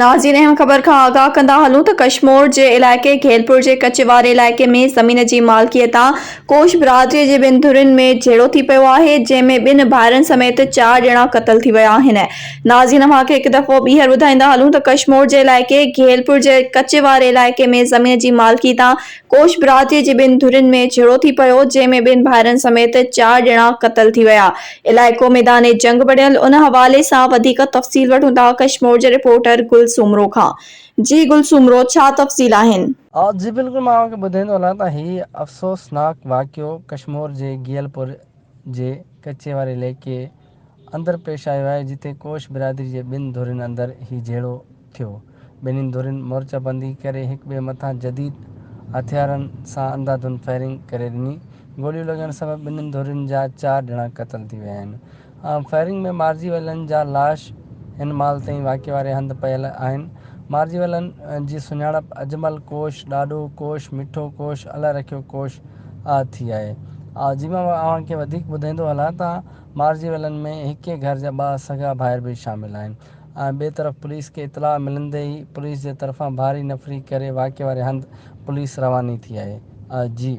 नाज़रीन अहम ख़बर खां आगाह कंदा हलूं त कशमोर जे इलाइक़े घेलपुर जे कचेवारे इलाइक़े में ज़मीन जी मालिकियत कोश बिरादरीअ जे ॿिनि धुरियुनि में झेड़ो थी पियो आहे, जंहिंमें ॿिनि भाइरनि समेत 4 ॼणा क़त्ल थी विया आहिनि। नाज़रीन अव्हांखे हिकु दफ़ो ॿीहर ॿुधाईंदा हलूं त कशमोर जे इलाइक़े घेलपुर जे कचेवारे इलाइक़े में ज़मीन जी मालिकियत कोश बिरादरीअ जे ॿिनि धुरियुनि में झेड़ो थी पियो, जंहिंमें ॿिनि भाइरनि समेत 4 ॼणा क़त्ल थी विया। इलाइक़ो मैदाने जंग बणियल, उन हवाले सां वधीक तफ़सील वठूं था कशमोर जे रिपोर्टर गुलसूमरो खां। जी गुलसूमरो, छा तफ़सील आहिनि? जी बिल्कुल, मां तव्हांखे ॿुधाईंदो हलां त हीउ अफ़सोसनाक वाक़ियो कशमोर जे गियलपुर जे कचे वारे इलाइक़े अंदरि पेश आयो आहे, जिते कोश बिरादरी जे ॿिनि धुरियुनि अंदरि हीउ झेड़ो थियो। ॿिन्हिनि धुरियुनि मोर्चाबंदी करे हिक ॿिए मथां जदीद हथियारनि सां अंधाधुंध फायरिंग करे ॾिनी। गोलियूं लॻण सबबि ॿिन्हिनि धुरियुनि जा 4 ॼणा क़त्ल थी विया आहिनि। फायरिंग में मारिजी वियलनि जा लाश हिन महिल ताईं वाक़े वारे हंधि पयल आहिनि। मारिजी वियलनि जी सुञाणप अजमल कोश, ॾाॾो कोश, मिठो कोश, अलाए रखियो कोश थी आहे। जी मां तव्हांखे वधीक ॿुधाईंदो हलां त मारिजी वियलनि में हिके घर जा 2 सगा भाइर बि शामिल आहिनि। ॿिए तरफ़ पुलिस खे इतलाह मिलंदे ई पुलिस जे तरफ़ां भारी नफ़री करे वाक़े वारे हंधि पुलिस रवानी थी आहे। जी